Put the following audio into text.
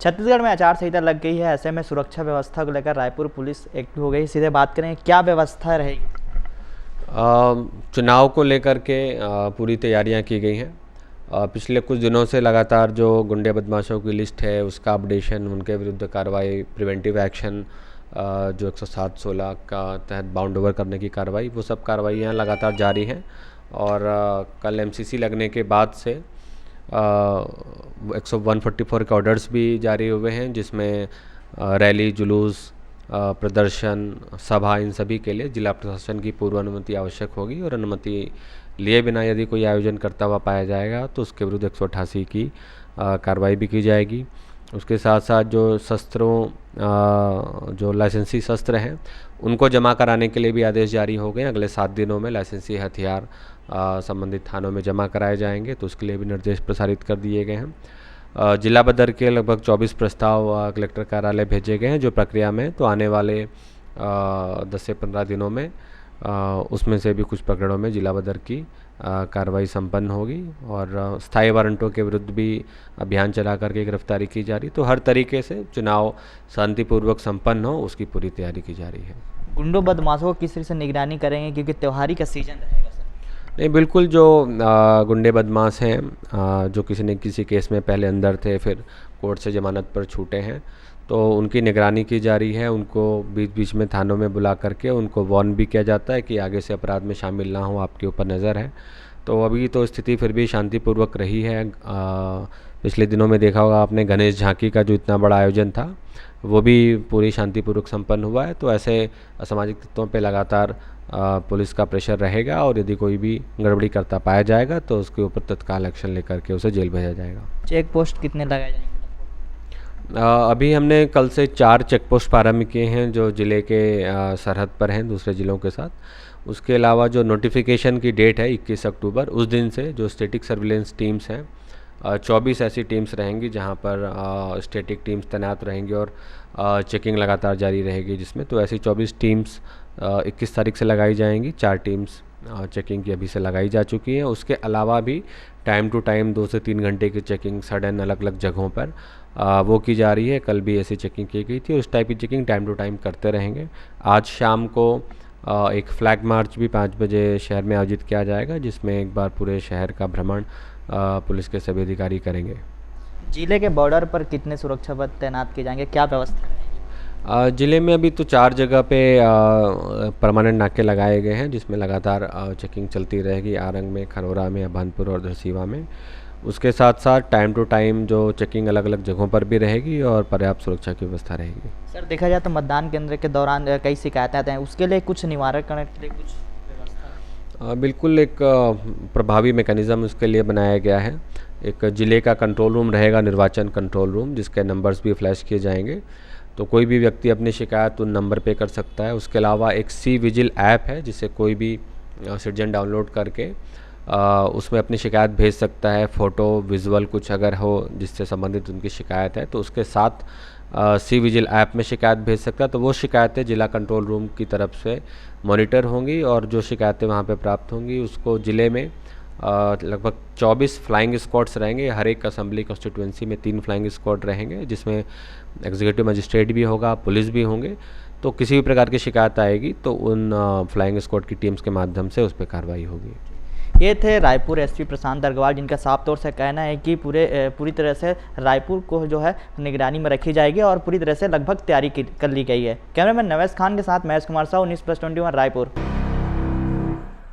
छत्तीसगढ़ में आचार संहिता लग गई है, ऐसे में सुरक्षा व्यवस्था को लेकर रायपुर पुलिस एक्टिव हो गई। सीधे बात करें, क्या व्यवस्था रहेगी? चुनाव को लेकर के पूरी तैयारियां की गई हैं। पिछले कुछ दिनों से लगातार जो गुंडे बदमाशों की लिस्ट है उसका अपडेशन, उनके विरुद्ध कार्रवाई, प्रिवेंटिव एक्शन, जो 107-16 का तहत बाउंड ओवर करने की कार्रवाई, वो सब कार्रवाइयाँ लगातार जारी हैं। और कल एमसीसी लगने के बाद से 144 के ऑर्डर्स भी जारी हुए हैं, जिसमें रैली, जुलूस, प्रदर्शन, सभा, इन सभी के लिए जिला प्रशासन की पूर्व अनुमति आवश्यक होगी। और अनुमति लिए बिना यदि कोई आयोजन करता हुआ पाया जाएगा तो उसके विरुद्ध 188 की कार्रवाई भी की जाएगी। उसके साथ साथ जो शस्त्रों, जो लाइसेंसी शस्त्र हैं उनको जमा कराने के लिए भी आदेश जारी हो गए। अगले 7 दिनों में लाइसेंसी हथियार संबंधित थानों में जमा कराए जाएंगे, तो उसके लिए भी निर्देश प्रसारित कर दिए गए हैं। जिला बदर के लगभग 24 प्रस्ताव कलेक्टर कार्यालय भेजे गए हैं जो प्रक्रिया में, तो आने वाले 10 से 15 दिनों में उसमें से भी कुछ प्रकरणों में जिला बदर की कार्रवाई संपन्न होगी। और स्थायी वारंटों के विरुद्ध भी अभियान चला करके गिरफ्तारी की जा रही। तो हर तरीके से चुनाव शांतिपूर्वक संपन्न हो, उसकी पूरी तैयारी की जा रही है। गुंडों बदमाशों को किस तरह से निगरानी करेंगे, क्योंकि त्योहारी का सीजन रहेगा सर? नहीं, बिल्कुल, जो गुंडे बदमाश हैं, जो किसी न किसी केस में पहले अंदर थे, फिर कोर्ट से जमानत पर छूटे हैं, तो उनकी निगरानी की जा रही है। उनको बीच बीच में थानों में बुला करके उनको वार्न भी किया जाता है कि आगे से अपराध में शामिल ना हो, आपके ऊपर नज़र है। तो अभी तो स्थिति फिर भी शांतिपूर्वक रही है। पिछले दिनों में देखा होगा आपने, गणेश झांकी का जो इतना बड़ा आयोजन था वो भी पूरी शांतिपूर्वक संपन्न हुआ है। तो ऐसे असामाजिक तत्वों पे लगातार पुलिस का प्रेशर रहेगा, और यदि कोई भी गड़बड़ी करता पाया जाएगा तो उसके ऊपर तत्काल एक्शन लेकर के उसे जेल भेजा जाएगा। चेक पोस्ट कितने लगाए जाएंगे? अभी हमने कल से 4 चेक पोस्ट प्रारंभ किए हैं जो ज़िले के सरहद पर हैं दूसरे ज़िलों के साथ। उसके अलावा जो नोटिफिकेशन की डेट है 21 अक्टूबर, उस दिन से जो स्टैटिक सर्विलेंस टीम्स हैं, 24 ऐसी टीम्स रहेंगी जहां पर स्टैटिक टीम्स तैनात रहेंगी और चेकिंग लगातार जारी रहेगी जिसमें। तो ऐसी 24 टीम्स 21 तारीख से लगाई जाएंगी। 4 टीम्स चेकिंग की अभी से लगाई जा चुकी है। उसके अलावा भी टाइम टू टाइम 2 से 3 घंटे की चेकिंग सडन अलग अलग जगहों पर वो की जा रही है। कल भी ऐसी चेकिंग की गई थी, और उस टाइप की चेकिंग टाइम टू टाइम करते रहेंगे। आज शाम को एक फ्लैग मार्च भी 5 बजे शहर में आयोजित किया जाएगा, जिसमें एक बार पूरे शहर का भ्रमण पुलिस के सभी अधिकारी करेंगे। जिले के बॉर्डर पर कितने सुरक्षा बल तैनात किए जाएंगे, क्या व्यवस्था रहेगी? ज़िले में अभी तो 4 जगह पे परमानेंट नाके लगाए गए हैं, जिसमें लगातार चेकिंग चलती रहेगी। आरंग में, खनौरा में, अभानपुर और धरसीवा में। उसके साथ साथ टाइम टू टाइम जो चेकिंग अलग अलग जगहों पर भी रहेगी और पर्याप्त सुरक्षा की व्यवस्था रहेगी। सर, देखा जाए तो मतदान केंद्र के दौरान कई शिकायतें आते हैं, उसके लिए कुछ निवारण करने के लिए कुछ व्यवस्था? बिल्कुल, एक प्रभावी मैकेनिज़्म उसके लिए बनाया गया है। एक ज़िले का कंट्रोल रूम रहेगा, निर्वाचन कंट्रोल रूम, जिसके नंबर्स भी फ्लैश किए जाएंगे। तो कोई भी व्यक्ति अपनी शिकायत उन नंबर पे कर सकता है। उसके अलावा एक सी विजिल ऐप है, जिसे कोई भी सिटीजन डाउनलोड करके उसमें अपनी शिकायत भेज सकता है। फ़ोटो, विजुअल कुछ अगर हो जिससे संबंधित उनकी शिकायत है, तो उसके साथ सी विजिल ऐप में शिकायत भेज सकता है। तो वो शिकायतें जिला कंट्रोल रूम की तरफ से मॉनिटर होंगी, और जो शिकायतें वहाँ पे प्राप्त होंगी उसको ज़िले में लगभग 24 फ्लाइंग स्क्वाड्स रहेंगे। हर एक असेंबली कॉन्स्टिट्यूएंसी में 3 फ्लाइंग स्क्वाड रहेंगे, जिसमें एग्जीक्यूटिव मजिस्ट्रेट भी होगा, पुलिस भी होंगे। तो किसी भी प्रकार की शिकायत आएगी तो उन फ्लाइंग स्क्वाड की टीम्स के माध्यम से उस पर कार्रवाई होगी। ये थे रायपुर एसपी प्रशांत अग्रवाल, जिनका साफ तौर से कहना है कि पूरी तरह से रायपुर को जो है निगरानी में रखी जाएगी और पूरी तरह से लगभग तैयारी कर ली गई है। कैमरामैन नवेश खान के साथ महेश कुमार साहू, न्यूज़ प्लस 21 रायपुर।